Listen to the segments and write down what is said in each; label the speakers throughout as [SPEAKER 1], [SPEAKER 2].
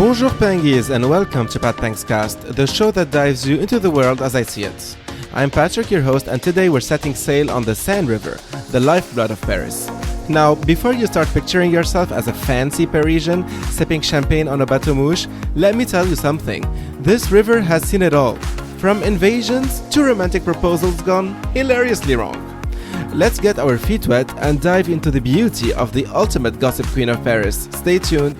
[SPEAKER 1] Bonjour Penguins and welcome to Pat Thanks Cast, the show that dives you into the world as I see it. I'm Patrick, your host, and today we're setting sail on the Seine River, the lifeblood of Paris. Now, before you start picturing yourself as a fancy Parisian sipping champagne on a bateau mouche, let me tell you something. This river has seen it all. From invasions to romantic proposals gone hilariously wrong. Let's get our feet wet and dive into the beauty of the ultimate gossip queen of Paris. Stay tuned.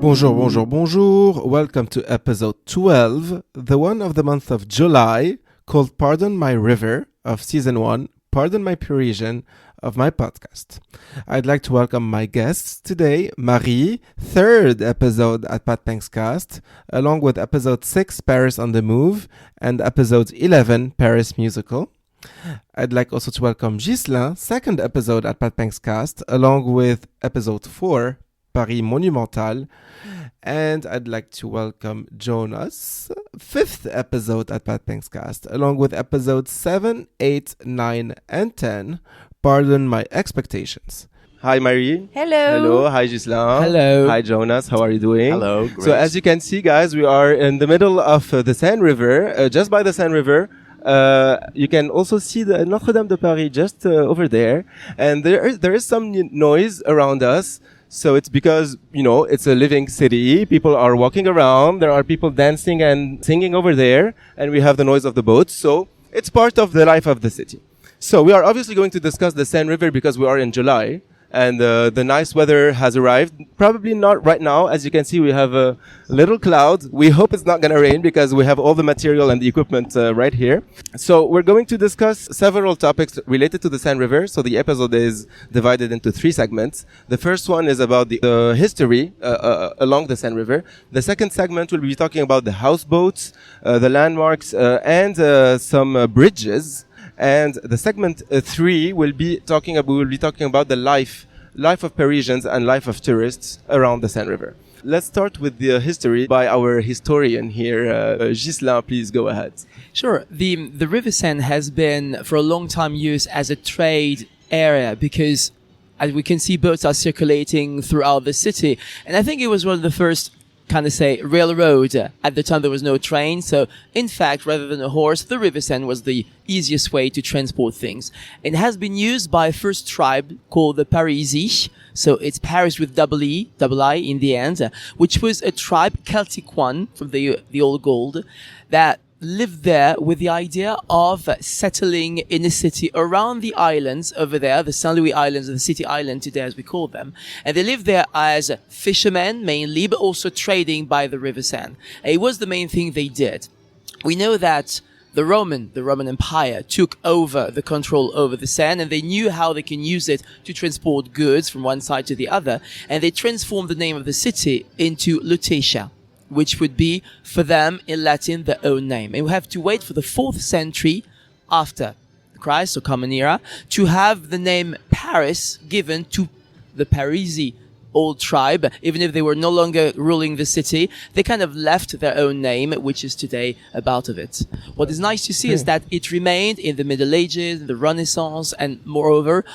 [SPEAKER 1] Bonjour. Welcome to episode 12, the one of the month of July, called Pardon My River of season 1, Pardon My Parisian of my podcast. I'd like to welcome my guests today, Marie, third episode at Pat Thanks Cast, along with episode 6, Paris on the Move, and episode 11, Paris Musical. I'd like also to welcome Ghislain, second episode at Pat Thanks Cast, along with episode 4, Paris Monumental. And I'd like to welcome Jonas, fifth episode at Pat Thanks Cast, along with episodes 7, 8, 9, and 10, Pardon My Expectations. Hi, Marie.
[SPEAKER 2] Hello.
[SPEAKER 1] Hi, Ghislain.
[SPEAKER 3] Hello.
[SPEAKER 1] Hi, Jonas. How are you doing?
[SPEAKER 3] Hello. Great.
[SPEAKER 1] So as you can see, guys, we are in the middle of the Seine River, just by the Seine River. You can also see the Notre Dame de Paris just over there. And there is some noise around us. So it's because, it's a living city. People are walking around. There are people dancing and singing over there. And we have the noise of the boats. So it's part of the life of the city. So we are obviously going to discuss the Seine River because we are in July. And the nice weather has arrived. Probably not right now. As you can see, we have a little cloud. We hope it's not going to rain because we have all the material and the equipment right here. So we're going to discuss several topics related to the Seine River. So the episode is divided into 3 segments. The first one is about the history along the Seine River. The second segment will be talking about the houseboats, the landmarks, and some bridges. And the segment 3 will be talking about the life of Parisians and life of tourists around the Seine River. Let's start with the history by our historian here. Ghislain, please go ahead.
[SPEAKER 3] Sure. The River Seine has been for a long time used as a trade area because, as we can see, boats are circulating throughout the city. And I think it was one of the first railroad. At the time there was no train, so in fact, rather than a horse, the River Seine was the easiest way to transport things. It has been used by a first tribe called the Parisian, so it's Paris with double I in the end, which was a tribe, Celtic one, from the old gold, that lived there with the idea of settling in a city around the islands over there, the Saint Louis Islands, or the City Island today as we call them. And they lived there as fishermen mainly, but also trading by the River Seine. And it was the main thing they did. We know that the Roman Empire took over the control over the Seine, and they knew how they can use it to transport goods from one side to the other. And they transformed the name of the city into Lutetia, which would be, for them, in Latin, their own name. And we have to wait for the 4th century after Christ, or Common Era, to have the name Paris given to the Parisi old tribe. Even if they were no longer ruling the city, they kind of left their own name, which is today about of it. What is nice to see is that it remained in the Middle Ages, the Renaissance, and moreover,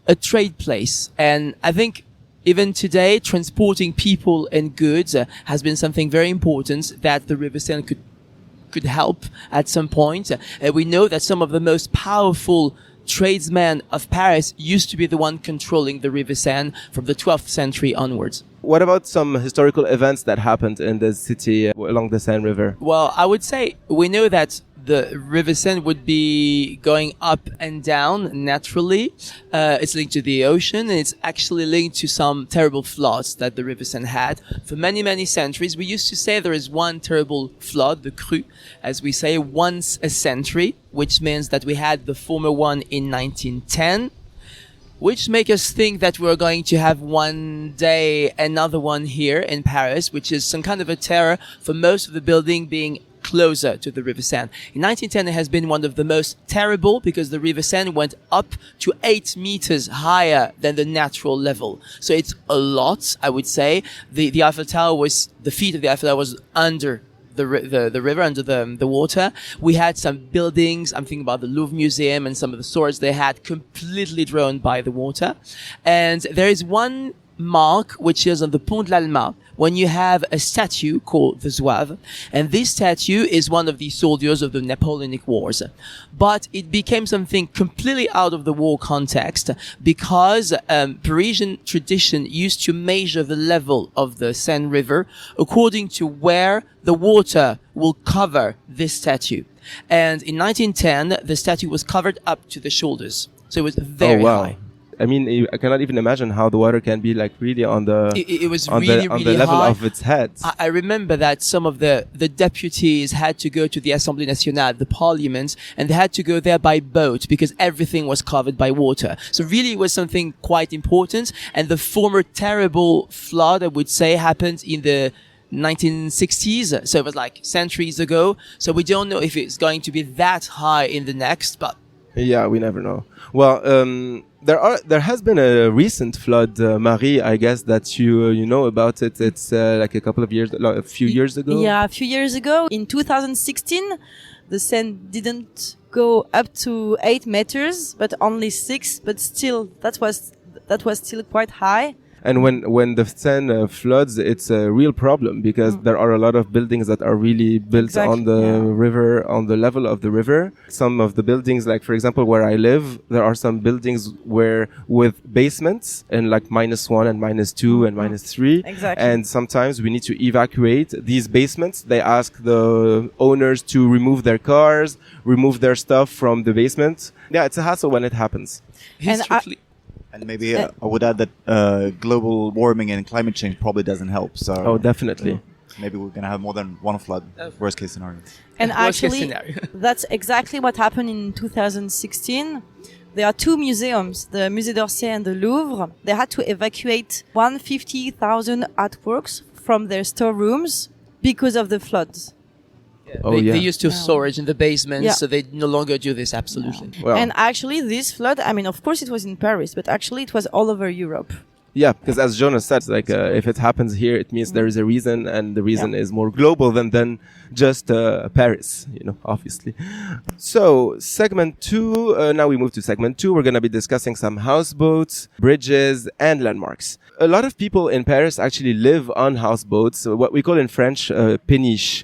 [SPEAKER 3] a trade place. And I think even today, transporting people and goods has been something very important that the River Seine could help at some point. We know that some of the most powerful tradesmen of Paris used to be the one controlling the River Seine from the 12th century onwards.
[SPEAKER 1] What about some historical events that happened in the city along the Seine River?
[SPEAKER 3] Well, I would say we know that the River Seine would be going up and down naturally. It's linked to the ocean, and it's actually linked to some terrible floods that the River Seine had for many, many centuries. We used to say there is one terrible flood, the crue, as we say, once a century, which means that we had the former one in 1910, which make us think that we're going to have one day another one here in Paris, which is some kind of a terror for most of the building being closer to the River Seine. In 1910, it has been one of the most terrible because the River Seine went up to 8 meters higher than the natural level. So it's a lot, I would say. The Eiffel Tower the feet of the Eiffel Tower was under the river, under the water. We had some buildings. I'm thinking about the Louvre Museum and some of the swords they had completely drowned by the water. And there is one mark which is on the Pont de l'Alma, when you have a statue called the Zouave, and this statue is one of the soldiers of the Napoleonic Wars. But it became something completely out of the war context because Parisian tradition used to measure the level of the Seine River according to where the water will cover this statue. And in 1910, the statue was covered up to the shoulders. So it was very high.
[SPEAKER 1] I mean, I cannot even imagine how the water can be like really on the
[SPEAKER 3] it was
[SPEAKER 1] on
[SPEAKER 3] really,
[SPEAKER 1] the, on
[SPEAKER 3] really
[SPEAKER 1] the level
[SPEAKER 3] high.
[SPEAKER 1] of its head.
[SPEAKER 3] I remember that some of the deputies had to go to the Assemblée Nationale, the parliament, and they had to go there by boat because everything was covered by water. So really it was something quite important. And the former terrible flood, I would say, happened in the 1960s. So it was like centuries ago. So we don't know if it's going to be that high in the next, but
[SPEAKER 1] yeah, we never know. Well, there has been a recent flood, Marie. I guess that you know about it. It's like a few years ago.
[SPEAKER 2] Yeah, a few years ago. In 2016, the Seine didn't go up to 8 meters, but only 6. But still, that was still quite high.
[SPEAKER 1] And when the Seine floods, it's a real problem because there are a lot of buildings that are really built on the river, on the level of the river. Some of the buildings, like for example, where I live, there are some buildings with basements and like -1 and -2 and -3.
[SPEAKER 2] Exactly.
[SPEAKER 1] And sometimes we need to evacuate these basements. They ask the owners to remove their cars, remove their stuff from the basement. Yeah, it's a hassle when it happens.
[SPEAKER 4] And maybe I would add that global warming and climate change probably doesn't help. So
[SPEAKER 1] Definitely.
[SPEAKER 4] Maybe we're going to have more than one flood, worst case scenario.
[SPEAKER 2] And actually, that's exactly what happened in 2016. There are 2 museums, the Musée d'Orsay and the Louvre. They had to evacuate 150,000 artworks from their storerooms because of the floods.
[SPEAKER 3] They used to storage in the basement, so they no longer do this. Absolutely.
[SPEAKER 1] Well.
[SPEAKER 2] And actually, this flood, I mean, of course it was in Paris, but actually it was all over Europe.
[SPEAKER 1] Yeah, because as Jonas said, like if it happens here, it means there is a reason, and the reason is more global than just Paris, obviously. So segment 2, now we move to segment 2. We're going to be discussing some houseboats, bridges, and landmarks. A lot of people in Paris actually live on houseboats, what we call in French Péniches.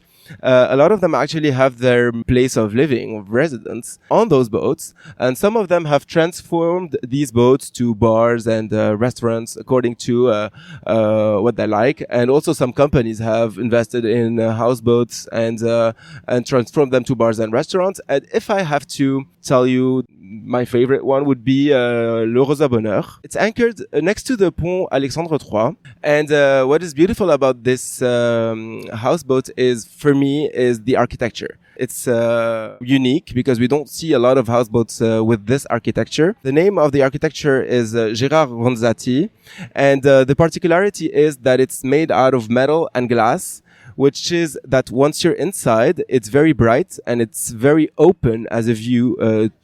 [SPEAKER 1] A lot of them actually have their place of living, of residence, on those boats, and some of them have transformed these boats to bars and restaurants according to what they like. And also some companies have invested in houseboats and transformed them to bars and restaurants. And if I have to tell you, my favorite one would be Le Rosa Bonheur. It's anchored next to the Pont Alexandre III. And what is beautiful about this houseboat for me is the architecture. It's unique because we don't see a lot of houseboats with this architecture. The name of the architecture is Gérard Ronzati. And the particularity is that it's made out of metal and glass, which is that once you're inside, it's very bright and it's very open as a view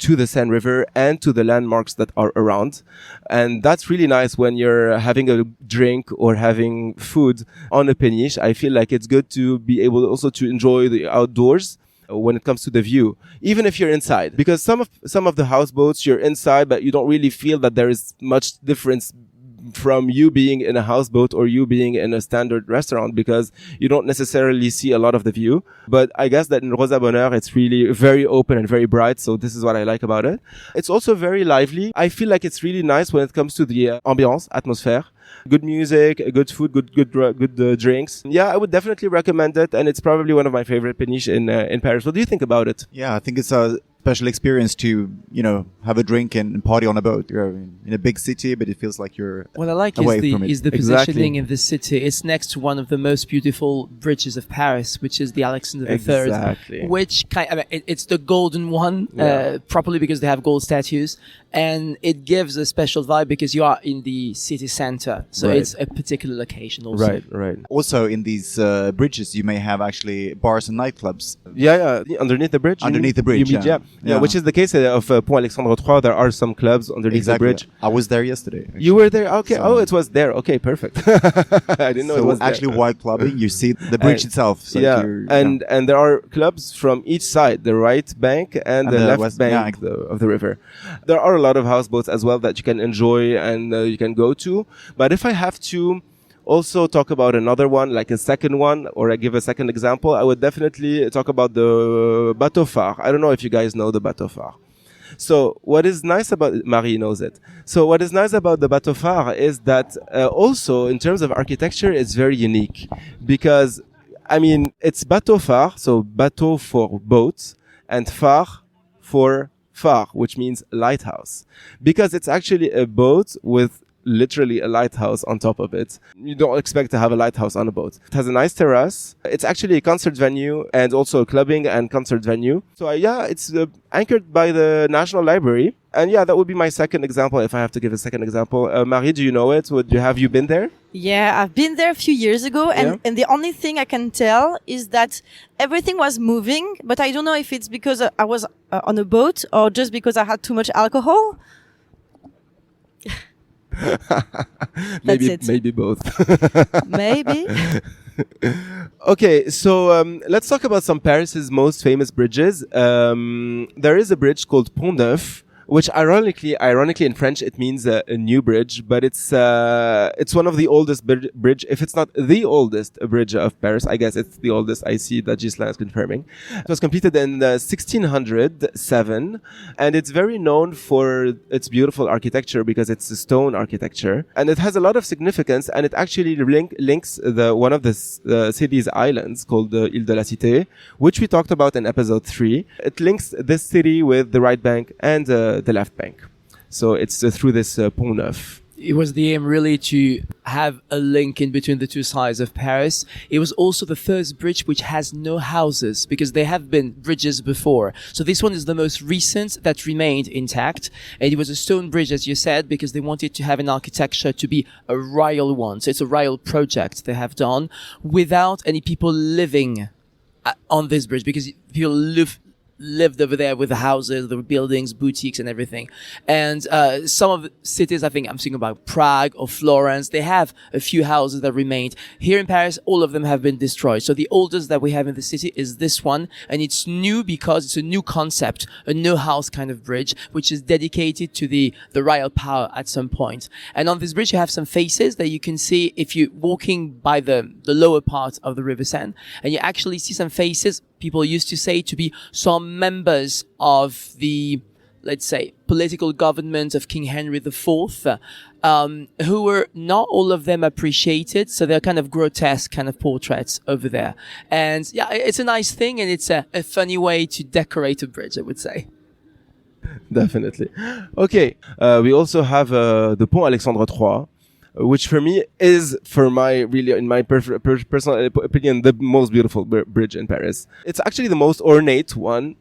[SPEAKER 1] to the Seine River and to the landmarks that are around. And that's really nice when you're having a drink or having food on a péniche. I feel like it's good to be able also to enjoy the outdoors when it comes to the view, even if you're inside. Because some of the houseboats, you're inside, but you don't really feel that there is much difference from you being in a houseboat or you being in a standard restaurant, because you don't necessarily see a lot of the view. But I guess that in Rosa Bonheur, it's really very open and very bright. So this is what I like about it. It's also very lively. I feel like it's really nice when it comes to the ambiance, atmosphere. Good music, good food, good drinks. Yeah, I would definitely recommend it. And it's probably one of my favorite péniches in Paris. What do you think about it?
[SPEAKER 4] Yeah, I think it's a special experience to, have a drink and party on a boat. You're in a big city, but it feels like you're
[SPEAKER 3] what I like
[SPEAKER 4] away
[SPEAKER 3] is
[SPEAKER 4] from it.
[SPEAKER 3] the positioning in the city. It's next to one of the most beautiful bridges of Paris, which is the Alexander III.
[SPEAKER 1] Exactly.
[SPEAKER 3] Which it's the golden one, properly because they have gold statues, and it gives a special vibe because you are in the city center. So it's a particular location also.
[SPEAKER 1] Right.
[SPEAKER 4] Also, in these bridges, you may have actually bars and nightclubs.
[SPEAKER 1] Yeah. Underneath the bridge.
[SPEAKER 4] Underneath the bridge,
[SPEAKER 1] you mean,
[SPEAKER 4] yeah.
[SPEAKER 1] Yeah, which is the case of Pont Alexandre III. There are some clubs underneath the bridge.
[SPEAKER 4] I was there yesterday. Actually.
[SPEAKER 1] You were there? Okay.
[SPEAKER 4] So,
[SPEAKER 1] it was there. Okay, perfect. I didn't know it was
[SPEAKER 4] actually
[SPEAKER 1] there.
[SPEAKER 4] while clubbing, you see the bridge itself. So
[SPEAKER 1] yeah, and there are clubs from each side, the right bank and the left
[SPEAKER 4] west
[SPEAKER 1] bank of the river. There are a lot of houseboats as well that you can enjoy and you can go to. But if I have to also talk about another one, like a second one, or I give a second example, I would definitely talk about the bateau phare. I don't know if you guys know the bateau phare. So what is nice about, Marie knows it. So what is nice about the bateau phare is that also in terms of architecture, it's very unique because, I mean, it's bateau phare, so bateau for boats and phare for phare, which means lighthouse, because it's actually a boat with literally a lighthouse on top of it. You don't expect to have a lighthouse on a boat. It has a nice terrace. It's actually a concert venue and also a clubbing and concert venue. So it's anchored by the National Library. And that would be my second example if I have to give a second example. Marie, do you know it? Have you been there?
[SPEAKER 2] Yeah, I've been there a few years ago, and the only thing I can tell is that everything was moving, but I don't know if it's because I was on a boat or just because I had too much alcohol.
[SPEAKER 1] Maybe both.
[SPEAKER 2] Maybe.
[SPEAKER 1] Okay, so let's talk about some Paris's most famous bridges. There is a bridge called Pont Neuf, which ironically in French it means a new bridge, but it's one of the oldest bridge. If it's not the oldest bridge of Paris, I guess it's the oldest. I see that Ghislain is confirming. It was completed in 1607, and it's very known for its beautiful architecture because it's a stone architecture, and it has a lot of significance. And it actually links one of the city's islands called the Île de la Cité, which we talked about in episode 3. It links this city with the right bank and the left bank. So it's through this Pont Neuf.
[SPEAKER 3] It was the aim really to have a link in between the two sides of Paris. It was also the first bridge which has no houses, because there have been bridges before. So this one is the most recent that remained intact. And it was a stone bridge, as you said, because they wanted to have an architecture to be a royal one. So it's a royal project they have done without any people living on this bridge, because people lived over there with the houses, the buildings, boutiques and everything. And some of the cities, I think I'm thinking about Prague or Florence, they have a few houses that remained. Here in Paris, all of them have been destroyed. So the oldest that we have in the city is this one, and it's new because it's a new concept, a no house kind of bridge, which is dedicated to the royal power at some point. And on this bridge, you have some faces that you can see if you're walking by the lower part of the River Seine, and you actually see some faces people used to say to be some members of the, let's say, political government of King Henry IV, who were not all of them appreciated. So they're kind of grotesque kind of portraits over there. And it's a nice thing, and it's a funny way to decorate a bridge, I would say.
[SPEAKER 1] Definitely. Okay. We also have the Pont Alexandre III, which for me is, in my personal opinion, the most beautiful bridge in Paris. It's actually the most ornate one.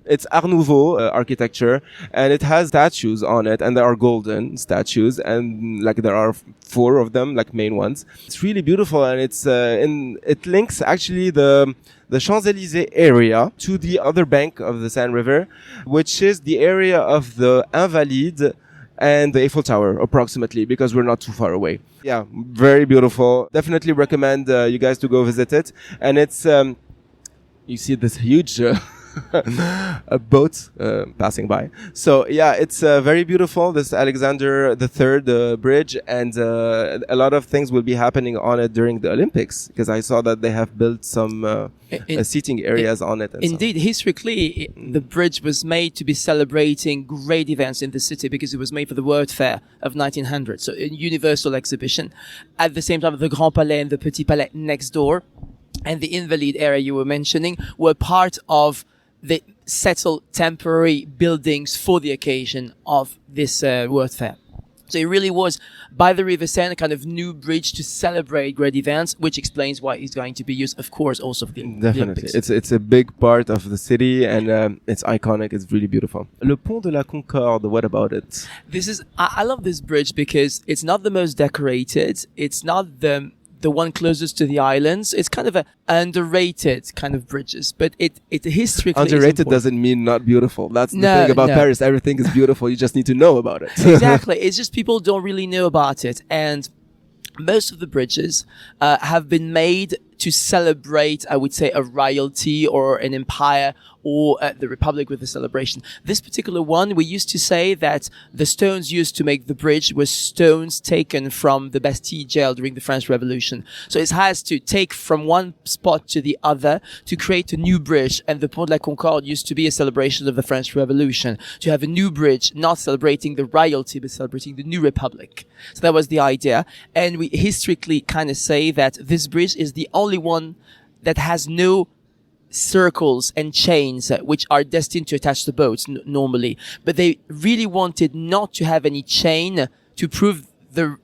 [SPEAKER 1] It's Art Nouveau architecture, and it has statues on it, and there are golden statues, and there are 4 of them, main ones. It's really beautiful, and it links actually the Champs-Élysées area to the other bank of the Seine River, which is the area of the Invalides and the Eiffel Tower, approximately, because we're not too far away. Yeah, very beautiful. Definitely recommend you guys to go visit it. And it's, you see this huge a boat passing by. So it's very beautiful, this Alexander III bridge, and a lot of things will be happening on it during the Olympics, because I saw that they have built some seating areas on it.
[SPEAKER 3] Indeed, historically, the bridge was made to be celebrating great events in the city, because it was made for the World Fair of 1900, so a universal exhibition. At the same time, the Grand Palais and the Petit Palais next door, and the Invalides area you were mentioning, were part of the settled temporary buildings for the occasion of this World Fair. So it really was, by the River Seine, a kind of new bridge to celebrate great events, which explains why it's going to be used, of course, also for the Olympics.
[SPEAKER 1] It's a big part of the city, and it's iconic. It's really beautiful. Le Pont de la Concorde, what about it?
[SPEAKER 3] I love this bridge because it's not the most decorated. It's not the the one closest to the islands. It's kind of a underrated kind of bridges, but it historically
[SPEAKER 1] underrated doesn't mean not beautiful. That's the thing about Paris. Everything is beautiful. You just need to know about it.
[SPEAKER 3] Exactly. It's just people don't really know about it. And most of the bridges have been made to celebrate, I would say, a royalty or an empire or the Republic with a celebration. This particular one, we used to say that the stones used to make the bridge were stones taken from the Bastille jail during the French Revolution. So it has to take from one spot to the other to create a new bridge. And the Pont de la Concorde used to be a celebration of the French Revolution, to have a new bridge, not celebrating the royalty, but celebrating the new Republic. So that was the idea. And we historically kind of say that this bridge is the only one that has no circles and chains which are destined to attach the boats normally, but they really wanted not to have any chain to prove the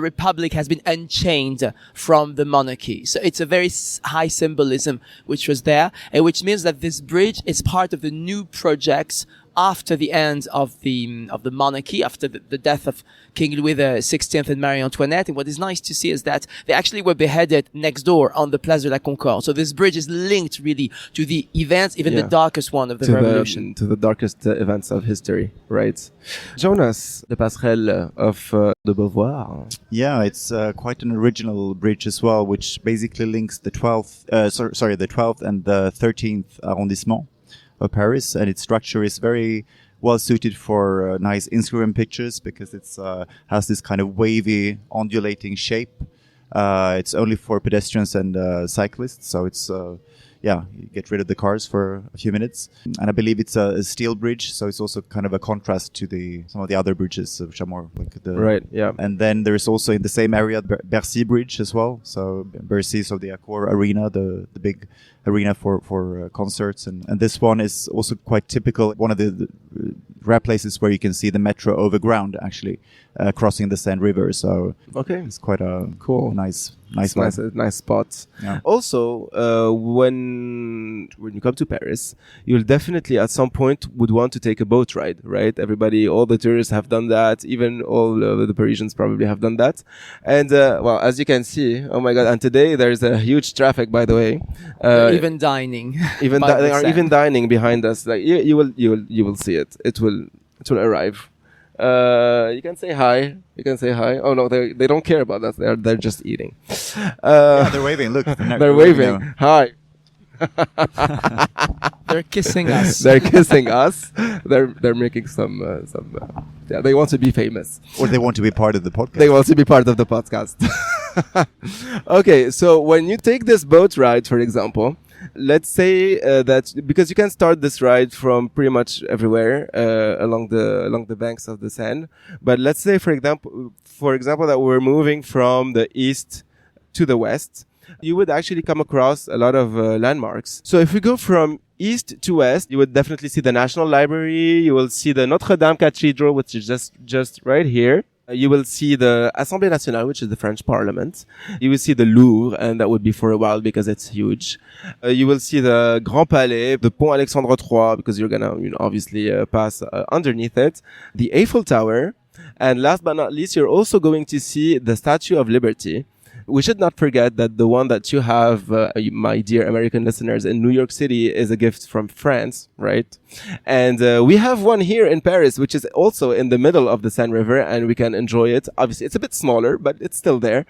[SPEAKER 3] Republic has been unchained from the monarchy. So it's a very high symbolism which was there, and which means that this bridge is part of the new projects after the end of the monarchy, after the death of King Louis XVI and Marie Antoinette. And what is nice to see is that they actually were beheaded next door on the Place de la Concorde. So this bridge is linked really to the events, even the darkest one of the revolution.
[SPEAKER 1] To the darkest events of history, right? Jonas, the passerelle of the Beauvoir.
[SPEAKER 4] Yeah, it's quite an original bridge as well, which basically links the 12th and the 13th arrondissement of Paris, and its structure is very well suited for nice Instagram pictures because it's has this kind of wavy, undulating shape. It's only for pedestrians and cyclists, so it's you get rid of the cars for a few minutes. And I believe it's a steel bridge, so it's also kind of a contrast to some of the other bridges, which are more like
[SPEAKER 1] right. Yeah.
[SPEAKER 4] And then there is also in the same area Bercy Bridge as well. So Bercy, so the Accor Arena, the big arena for concerts, and this one is also quite typical. One of the rare places where you can see the metro overground actually crossing the Seine River. So it's quite a
[SPEAKER 1] cool,
[SPEAKER 4] nice
[SPEAKER 1] spot. Yeah. Also, when you come to Paris, you'll definitely at some point would want to take a boat ride, right? All the tourists have done that. Even all the Parisians probably have done that. And well, as you can see, oh my God! And today there's a huge traffic, by the way.
[SPEAKER 3] Even dining.
[SPEAKER 1] They are even dining behind us. Like you will see it. It will arrive. You can say hi. Oh no, they don't care about us. They're just eating.
[SPEAKER 4] They're waving. Look,
[SPEAKER 1] they're waving. Hi.
[SPEAKER 3] They're kissing us.
[SPEAKER 1] They're kissing us. They're making some. They want to be famous,
[SPEAKER 4] or they want to be part of the podcast.
[SPEAKER 1] They want to be part of the podcast. Okay, so when you take this boat ride, for example, let's say that because you can start this ride from pretty much everywhere along the banks of the Seine, but let's say for example that we're moving from the east to the west, you would actually come across a lot of landmarks. So if we go from east to west, you would definitely see the National Library. You will see the Notre Dame Cathedral, which is just right here. You will see the Assemblée Nationale, which is the French Parliament. You will see the Louvre, and that would be for a while because it's huge. You will see the Grand Palais, the Pont Alexandre III, because you're gonna, obviously pass underneath it. The Eiffel Tower, and last but not least, you're also going to see the Statue of Liberty. We should not forget that the one that you have, my dear American listeners, in New York City is a gift from France, right? And we have one here in Paris, which is also in the middle of the Seine River, and we can enjoy it. Obviously, it's a bit smaller, but it's still there.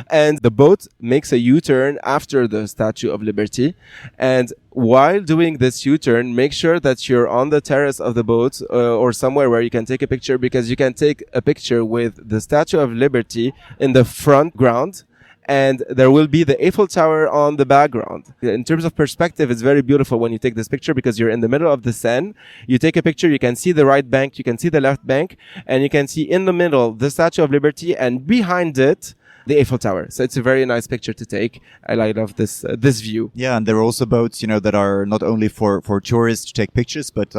[SPEAKER 1] And the boat makes a U-turn after the Statue of Liberty. And while doing this U-turn, make sure that you're on the terrace of the boat or somewhere where you can take a picture, because you can take a picture with the Statue of Liberty in the front ground, and there will be the Eiffel Tower on the background. In terms of perspective, it's very beautiful when you take this picture because you're in the middle of the Seine. You take a picture, you can see the right bank, you can see the left bank, and you can see in the middle the Statue of Liberty, and behind it, the Eiffel Tower. So it's a very nice picture to take. I love this view.
[SPEAKER 4] Yeah, and there are also boats, that are not only for tourists to take pictures, but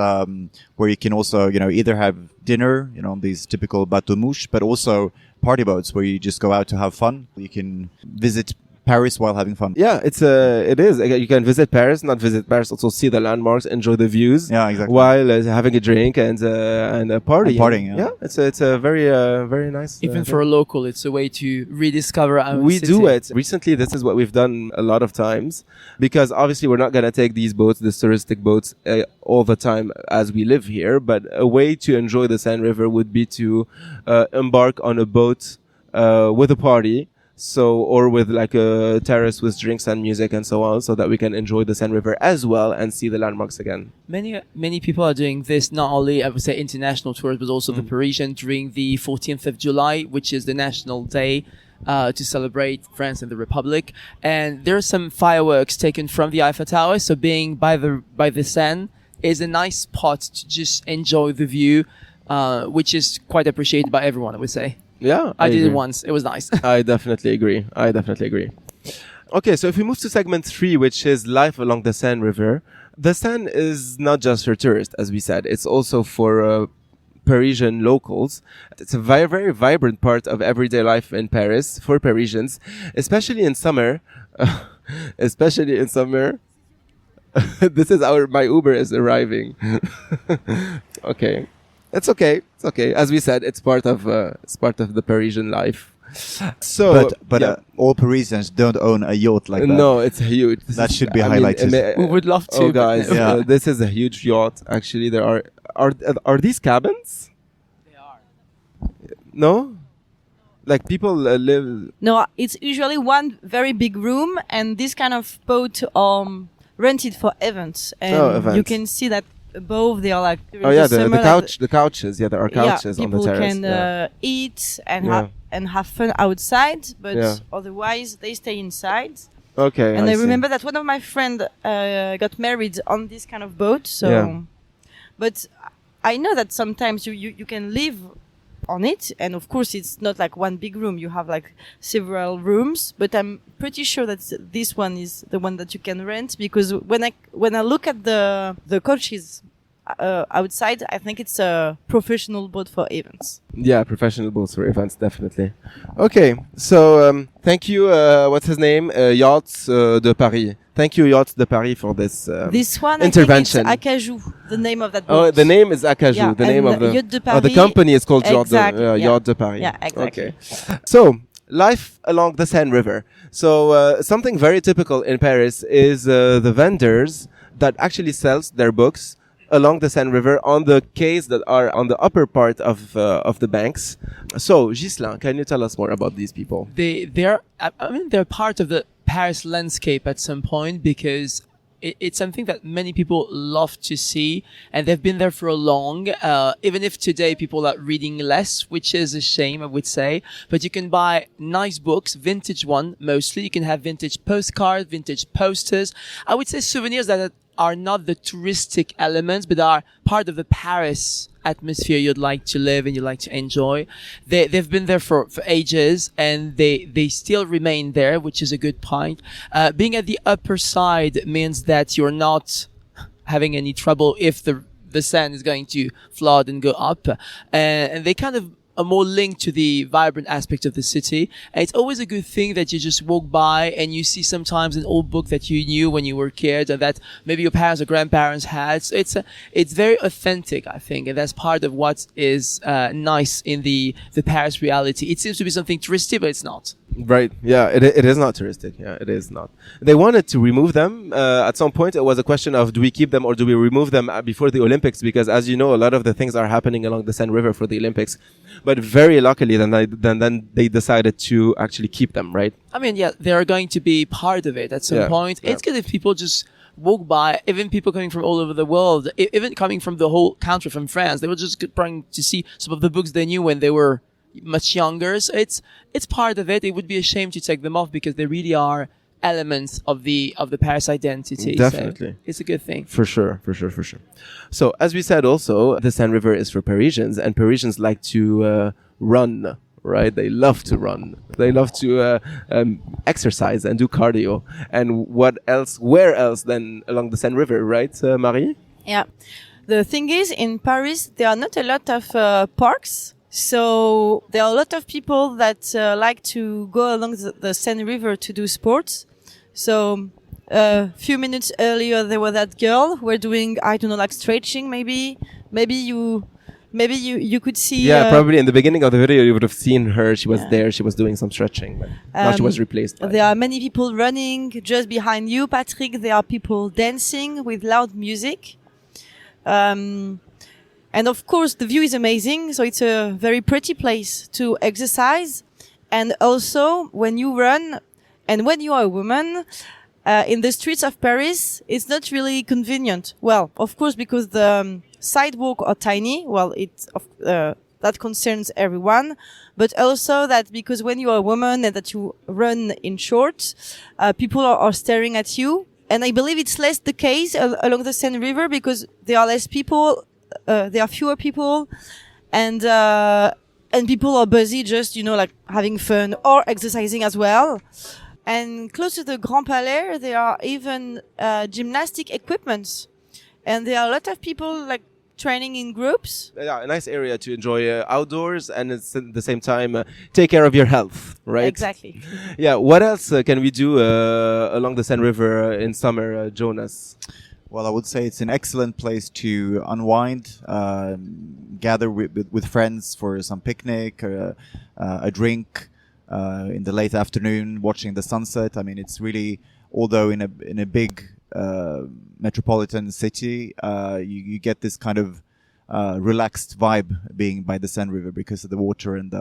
[SPEAKER 4] where you can also, either have dinner, these typical bateau mouche, but also party boats where you just go out to have fun. You can visit Paris while having fun.
[SPEAKER 1] Yeah, it is. You can visit Paris, not visit Paris, also see the landmarks, enjoy the views.
[SPEAKER 4] Yeah, exactly.
[SPEAKER 1] While having a drink and partying.
[SPEAKER 4] Partying, yeah.
[SPEAKER 1] It's a very nice.
[SPEAKER 3] Even for a local, it's a way to rediscover our
[SPEAKER 1] we
[SPEAKER 3] city.
[SPEAKER 1] do it recently. This is what we've done a lot of times, because obviously we're not gonna take these boats, these touristic boats, all the time as we live here. But a way to enjoy the Seine River would be to embark on a boat with a party. Or with like a terrace with drinks and music and so on, so that we can enjoy the Seine River as well and see the landmarks again.
[SPEAKER 3] Many people are doing this, not only, I would say, international tours, but also the Parisian during the 14th of July, which is the national day to celebrate France and the Republic. And there are some fireworks taken from the Eiffel Tower, so being by the Seine is a nice spot to just enjoy the view, which is quite appreciated by everyone, I would say.
[SPEAKER 1] Yeah,
[SPEAKER 3] I did
[SPEAKER 1] agree.
[SPEAKER 3] it once. It was nice.
[SPEAKER 1] I definitely agree. Okay, so if we move to segment 3, which is life along the Seine River, the Seine is not just for tourists, as we said. It's also for Parisian locals. It's a very, very vibrant part of everyday life in Paris for Parisians, especially in summer. Especially in summer. This is my Uber is arriving. Okay. It's okay. As we said, it's part of the Parisian life. So,
[SPEAKER 4] but all Parisians don't own a yacht like that.
[SPEAKER 1] No, it's huge.
[SPEAKER 4] That should be highlighted.
[SPEAKER 3] We would love to.
[SPEAKER 1] Oh, guys,
[SPEAKER 4] Yeah.
[SPEAKER 1] this is a huge yacht. Actually, there are these cabins?
[SPEAKER 3] They are.
[SPEAKER 1] No, like people live.
[SPEAKER 2] No, it's usually one very big room, and this kind of boat rented for events. And
[SPEAKER 1] events.
[SPEAKER 2] you can see that above they are like.
[SPEAKER 1] Oh yeah,
[SPEAKER 2] the
[SPEAKER 1] the couches. Yeah, there are couches on the terrace.
[SPEAKER 2] People can eat and have fun outside, but otherwise they stay inside.
[SPEAKER 1] Okay.
[SPEAKER 2] And I
[SPEAKER 1] see.
[SPEAKER 2] remember that one of my friends got married on this kind of boat. So, but I know that sometimes you can live on it, and of course it's not like one big room. You have like several rooms, but I'm pretty sure that this one is the one that you can rent, because when I look at the coaches outside, I think it's a professional boat for events.
[SPEAKER 1] Yeah, professional boats for events, definitely. Okay, so thank you. What's his name? Yachts de Paris. Thank you, Yachts de Paris, for this
[SPEAKER 2] this one
[SPEAKER 1] intervention.
[SPEAKER 2] I think it's Acajou, the name of that boat.
[SPEAKER 1] Oh, the name is Acajou.
[SPEAKER 2] Yeah,
[SPEAKER 1] the name of
[SPEAKER 2] Yacht de
[SPEAKER 1] the
[SPEAKER 2] Paris,
[SPEAKER 1] company is called
[SPEAKER 2] exactly,
[SPEAKER 1] Yacht de Paris.
[SPEAKER 2] Yeah, exactly.
[SPEAKER 1] Okay. So, life along the Seine River. So, something very typical in Paris is the vendors that actually sells their books along the Seine River on the quays that are on the upper part of the banks. So, Ghislain, can you tell us more about these people?
[SPEAKER 3] They're part of the Paris landscape at some point, because it's something that many people love to see, and they've been there for a long, even if today people are reading less, which is a shame, I would say. But you can buy nice books, vintage one mostly. You can have vintage postcards, vintage posters. I would say souvenirs that are not the touristic elements, but are part of the Paris atmosphere you'd like to live and you'd like to enjoy. They've been there for ages, and they still remain there, which is a good point. Being at the upper side means that you're not having any trouble if the sand is going to flood and go up. And they kind of are more linked to the vibrant aspect of the city. And it's always a good thing that you just walk by and you see sometimes an old book that you knew when you were a kid, and that maybe your parents or grandparents had. So it's very authentic, I think, and that's part of what is nice in the Paris reality. It seems to be something touristy, but it's not.
[SPEAKER 1] Right. Yeah, it is not touristic. Yeah, it is not. They wanted to remove them. At some point, it was a question of, do we keep them or do we remove them before the Olympics? Because as you know, a lot of the things are happening along the Seine River for the Olympics. But very luckily, then they decided to actually keep them, right?
[SPEAKER 3] I mean, yeah, they are going to be part of it at some point. It's good if people just walk by, even people coming from all over the world, even coming from the whole country, from France. They were just trying to see some of the books they knew when they were much younger. So it's part of it. It would be a shame to take them off, because they really are elements of the Paris identity.
[SPEAKER 1] Definitely.
[SPEAKER 3] So it's a good thing.
[SPEAKER 1] For sure. So as we said also, the Seine River is for Parisians, and Parisians like to run, right? They love to run. They love to exercise and do cardio. And where else than along the Seine River, right, Marie?
[SPEAKER 2] Yeah. The thing is, in Paris, there are not a lot of parks So there are a lot of people that like to go along the Seine River to do sports. So a few minutes earlier, there was that girl who were doing, I don't know, like stretching maybe. Maybe you could see.
[SPEAKER 1] Yeah, probably in the beginning of the video you would have seen her. She was
[SPEAKER 2] Yeah.
[SPEAKER 1] there. She was doing some stretching. But now she was replaced. By
[SPEAKER 2] There are many people running just behind you, Patrick. There are people dancing with loud music. And of course, the view is amazing. So it's a very pretty place to exercise. And also, when you run and when you are a woman, in the streets of Paris, it's not really convenient. Well, of course, because the sidewalk are tiny. Well, that concerns everyone. But also that because when you are a woman and that you run in shorts, people are staring at you. And I believe it's less the case along the Seine River because there are less people. There are fewer people, and people are busy just, like having fun or exercising as well. And close to the Grand Palais, there are even gymnastic equipments, and there are a lot of people like training in groups.
[SPEAKER 1] Yeah, a nice area to enjoy outdoors and at the same time take care of your health, right?
[SPEAKER 2] Exactly.
[SPEAKER 1] Yeah. What else can we do along the Seine River in summer, Jonas?
[SPEAKER 4] Well, I would say it's an excellent place to unwind, gather with friends for some picnic, a drink in the late afternoon, watching the sunset. I mean, it's really, although in a big metropolitan city, you get this kind of relaxed vibe being by the Seine River because of the water and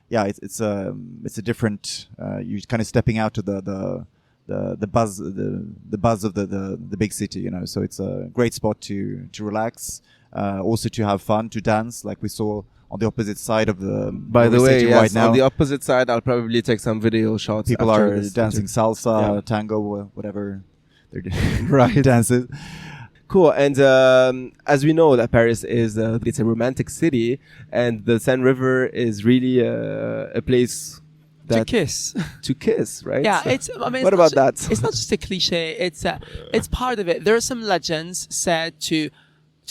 [SPEAKER 4] it's a different. You're kind of stepping out to the buzz of the big city, so it's a great spot to relax, also to have fun, to dance like we saw on the opposite side of the
[SPEAKER 1] by the way, yes,
[SPEAKER 4] right now.
[SPEAKER 1] On the opposite side I'll probably take some video shots.
[SPEAKER 4] People
[SPEAKER 1] after
[SPEAKER 4] are
[SPEAKER 1] this
[SPEAKER 4] dancing salsa, tango, whatever they're doing.
[SPEAKER 1] Right.
[SPEAKER 4] Dances.
[SPEAKER 1] Cool. And as we know that Paris is it's a romantic city, and the Seine River is really a place
[SPEAKER 3] to kiss.
[SPEAKER 1] To kiss, right?
[SPEAKER 3] Yeah,
[SPEAKER 1] so
[SPEAKER 3] I mean,
[SPEAKER 1] what about that?
[SPEAKER 3] It's not just a cliche. It's part of it. There are some legends said to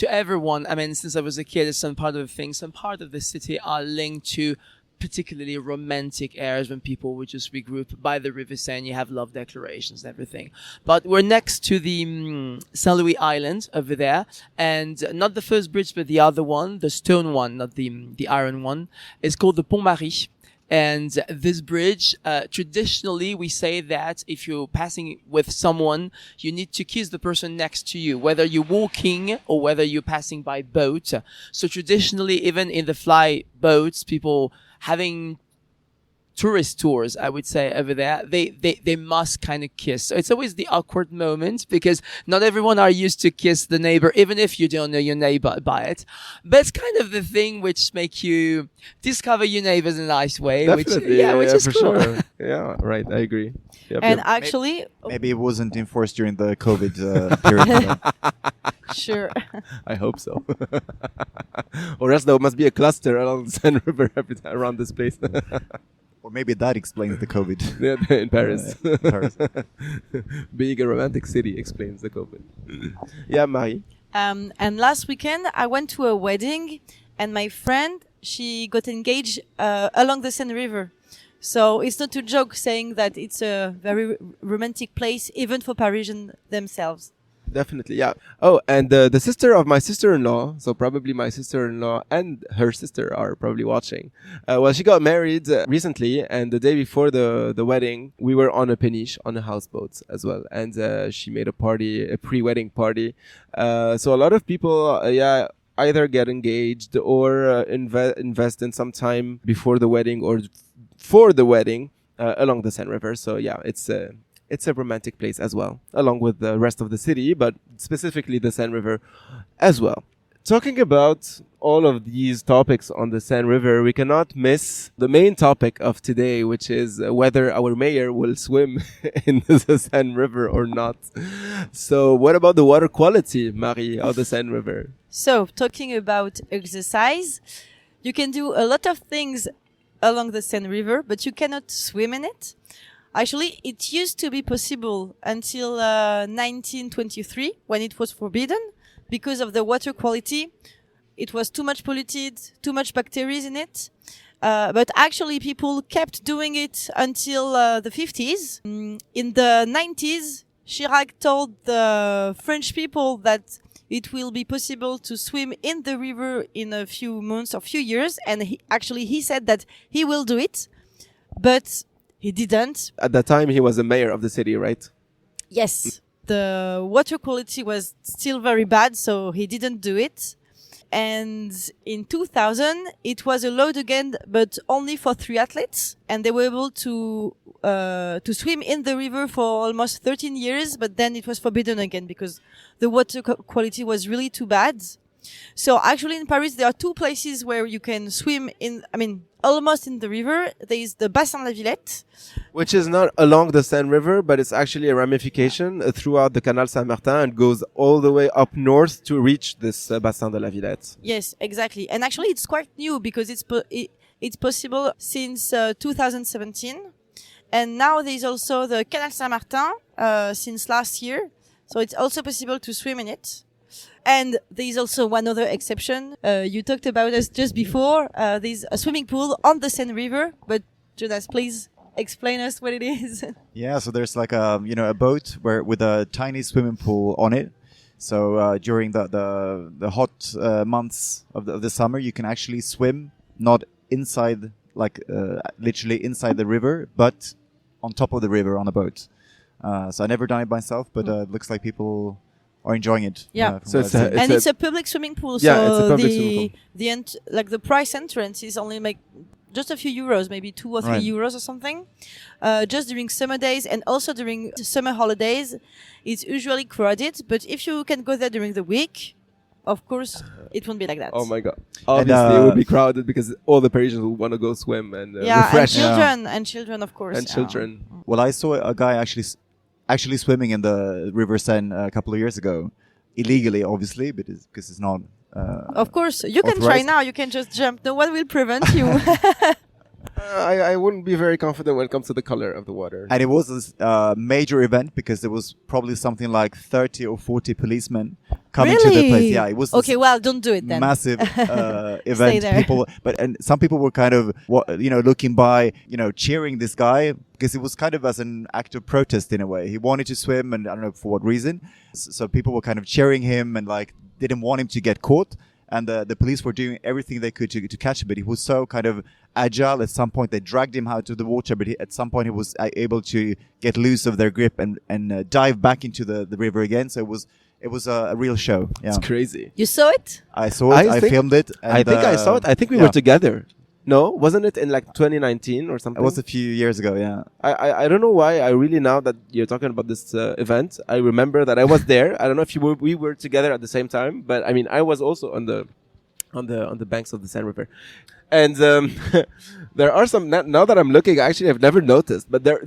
[SPEAKER 3] everyone. I mean, since I was a kid, some part of the thing, some part of the city are linked to particularly romantic areas when people would just regroup by the River Seine. You have love declarations and everything. But we're next to the Saint Louis Island over there, and not the first bridge, but the other one, the stone one, not the iron one. It's called the Pont Marie. And this bridge, traditionally, we say that if you're passing with someone, you need to kiss the person next to you, whether you're walking or whether you're passing by boat. So traditionally, even in the fly boats, people having tourist tours, I would say, over there, they must kind of kiss. So it's always the awkward moment because not everyone are used to kiss the neighbor, even if you don't know your neighbor by it. But it's kind of the thing which make you discover your neighbors in a nice way.
[SPEAKER 1] Definitely,
[SPEAKER 3] which is
[SPEAKER 1] for
[SPEAKER 3] cool.
[SPEAKER 1] Sure. Yeah, right. I agree. Yep,
[SPEAKER 2] And
[SPEAKER 1] yep.
[SPEAKER 2] actually,
[SPEAKER 4] Maybe it wasn't enforced during the COVID period.
[SPEAKER 2] sure.
[SPEAKER 1] I hope so. Or else there must be a cluster along the Seine River around this place.
[SPEAKER 4] Or maybe that explains the COVID.
[SPEAKER 1] Yeah, in Paris.
[SPEAKER 4] Paris.
[SPEAKER 1] Being a romantic city explains the COVID. Yeah, Marie.
[SPEAKER 2] And last weekend, I went to a wedding, and my friend, she got engaged along the Seine River. So it's not a joke saying that it's a very romantic place, even for Parisians themselves.
[SPEAKER 1] Definitely, yeah. Oh, and the sister of my sister-in-law, so probably my sister-in-law and her sister are probably watching. Well, she got married recently, and the day before the wedding, we were on a Péniches, on a houseboat as well. And she made a party, a pre-wedding party. So a lot of people, either get engaged or invest in some time before the wedding or for the wedding along the Seine River. So yeah, it's a romantic place as well, along with the rest of the city, but specifically the Seine River as well. Talking about all of these topics on the Seine River, we cannot miss the main topic of today, which is whether our mayor will swim in the Seine River or not. So what about the water quality, Marie, of the Seine River?
[SPEAKER 2] So, talking about exercise, you can do a lot of things along the Seine River, but you cannot swim in it. Actually, it used to be possible until 1923, when it was forbidden because of the water quality. it was too much polluted, too much bacteria in it. But actually, people kept doing it until the 50s. In the 90s, Chirac told the French people that it will be possible to swim in the river in a few months or few years. And he said that he will do it, but he didn't.
[SPEAKER 1] At that time, he was the mayor of the city, right?
[SPEAKER 2] Yes. The water quality was still very bad, so he didn't do it. And in 2000, it was allowed again, but only for triathletes. And they were able to swim in the river for almost 13 years, but then it was forbidden again because the water quality was really too bad. So actually in Paris, there are two places where you can swim almost in the river. There is the Bassin de la Villette,
[SPEAKER 1] which is not along the Seine River, but it's actually a ramification throughout the Canal Saint-Martin and goes all the way up north to reach this Bassin de la Villette.
[SPEAKER 2] Yes, exactly. And actually it's quite new because it's possible since 2017. And now there's also the Canal Saint-Martin since last year. So it's also possible to swim in it. And there's also one other exception. You talked about us just before. There's a swimming pool on the Seine River. But Jonas, please explain us what it is.
[SPEAKER 4] Yeah, so there's like a boat with a tiny swimming pool on it. So during the hot months of the summer, you can actually swim not inside, literally inside the river, but on top of the river on a boat. So I never done it myself, but it looks like people are enjoying it.
[SPEAKER 2] Yeah.
[SPEAKER 1] So
[SPEAKER 2] it's a public swimming pool.
[SPEAKER 1] Yeah,
[SPEAKER 2] so
[SPEAKER 1] it's a public swimming pool.
[SPEAKER 2] The price entrance is only just a few euros, maybe 2 or 3 euros or something. Just during summer days and also during the summer holidays, it's usually crowded. But if you can go there during the week, of course, it won't be like that.
[SPEAKER 1] Oh my God! Obviously, it would be crowded because all the Parisians will want to go swim and refresh.
[SPEAKER 2] And children, of course.
[SPEAKER 1] And children.
[SPEAKER 4] Well, I saw a guy actually swimming in the River Seine a couple of years ago, illegally, obviously, because it's not.
[SPEAKER 2] Of course, you can try now. You can just jump. No one will prevent you.
[SPEAKER 1] I wouldn't be very confident when it comes to the color of the water.
[SPEAKER 4] And it was a major event because there was probably something like 30 or 40 policemen coming to the place. Yeah, it was
[SPEAKER 2] okay. Well, don't do it then.
[SPEAKER 4] Massive event.
[SPEAKER 2] Stay there.
[SPEAKER 4] And some people were kind of looking by, cheering this guy because it was kind of as an act of protest in a way. He wanted to swim, and I don't know for what reason. So people were kind of cheering him and didn't want him to get caught. And the police were doing everything they could to catch him, but he was so kind of agile. At some point, they dragged him out of the water, but at some point, he was able to get loose of their grip and dive back into the river again. So it was a real show. Yeah.
[SPEAKER 1] It's crazy.
[SPEAKER 2] You saw it?
[SPEAKER 4] I saw it. I filmed it. And,
[SPEAKER 1] I think I saw it. I think we were together. No, wasn't it in 2019 or something?
[SPEAKER 4] It was a few years ago, yeah.
[SPEAKER 1] I don't know why. I really, now that you're talking about this event, I remember that I was there. I don't know if we were together at the same time, but I mean, I was also on the banks of the Seine River, and there are some. Now that I'm looking, actually, I've never noticed, but there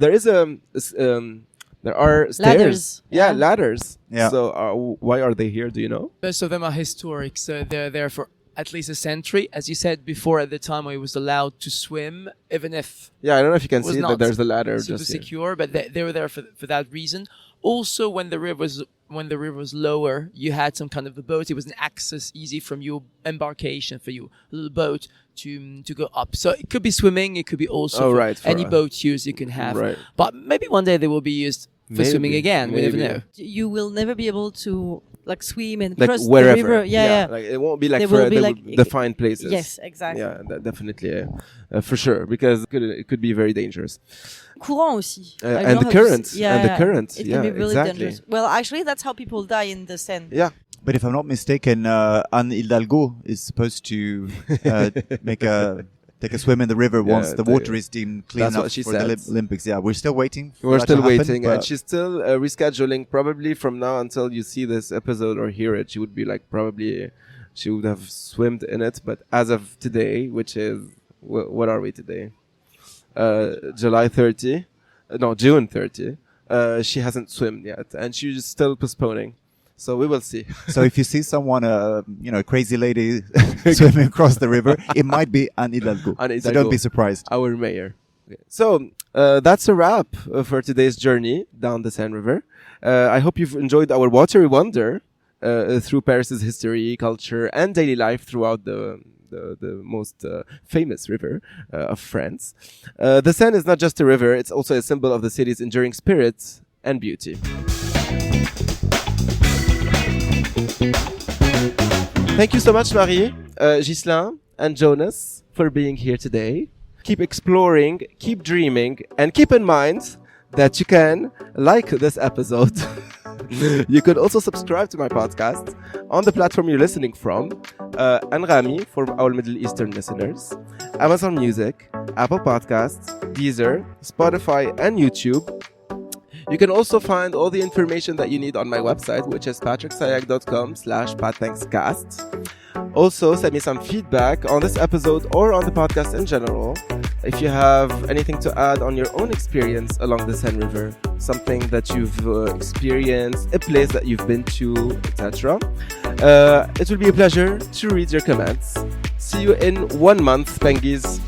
[SPEAKER 1] are stairs.
[SPEAKER 2] Ladders.
[SPEAKER 1] Yeah, ladders.
[SPEAKER 4] Yeah.
[SPEAKER 1] So why are they here? Do you know?
[SPEAKER 3] Most of them are historic, so they're there for at least a century. As you said before, at the time where he was allowed to swim, even if
[SPEAKER 1] I don't know if you can see that
[SPEAKER 3] not
[SPEAKER 1] there's the ladder
[SPEAKER 3] super
[SPEAKER 1] just
[SPEAKER 3] secure, but they were there for that reason. Also, when the river was lower, you had some kind of a boat. It was an access easy from your embarkation for your little boat to go up. So it could be swimming. It could be also any boat use you can have.
[SPEAKER 1] Right.
[SPEAKER 3] But maybe one day they will be used for swimming again. We never know.
[SPEAKER 2] You will never be able to swim and
[SPEAKER 1] like
[SPEAKER 2] cross
[SPEAKER 1] wherever.
[SPEAKER 2] the river. Yeah.
[SPEAKER 1] Like it won't be like defined places.
[SPEAKER 2] Yes, exactly.
[SPEAKER 1] Yeah, definitely, for sure, because it could be very dangerous.
[SPEAKER 2] Courant aussi.
[SPEAKER 1] And the current. And the current.
[SPEAKER 2] It can be really dangerous. Well, actually, that's how people die in the Seine.
[SPEAKER 1] Yeah.
[SPEAKER 4] But if I'm not mistaken, Anne Hidalgo is supposed to take a swim in the river once the water is deemed clean enough for the Olympics. Yeah, we're still waiting.
[SPEAKER 1] We're still waiting, and she's still rescheduling. Probably from now until you see this episode or hear it, she would be probably she would have swimmed in it. But as of today, which is what are we today? July 30? No, June 30. She hasn't swum yet, and she's still postponing. So we will see. So
[SPEAKER 4] if you see someone, crazy lady swimming across the river, it might be Anne Hidalgo. So don't be surprised.
[SPEAKER 1] Our mayor. Okay. So that's a wrap for today's journey down the Seine River. I hope you've enjoyed our watery wonder. through Paris's history, culture, and daily life throughout the most famous river of France. The Seine is not just a river, it's also a symbol of the city's enduring spirit and beauty. Thank you so much, Marie, Ghislain, and Jonas for being here today. Keep exploring, keep dreaming, and keep in mind that you can like this episode. You could also subscribe to my podcast on the platform you're listening from, Anrami for our Middle Eastern listeners, Amazon Music, Apple Podcasts, Deezer, Spotify, and YouTube. You can also find all the information that you need on my website, which is patricksayag.com/patthankscast. Also, send me some feedback on this episode or on the podcast in general. If you have anything to add on your own experience along the Seine River, something that you've experienced, a place that you've been to, etc. It will be a pleasure to read your comments. See you in 1 month, Pengies.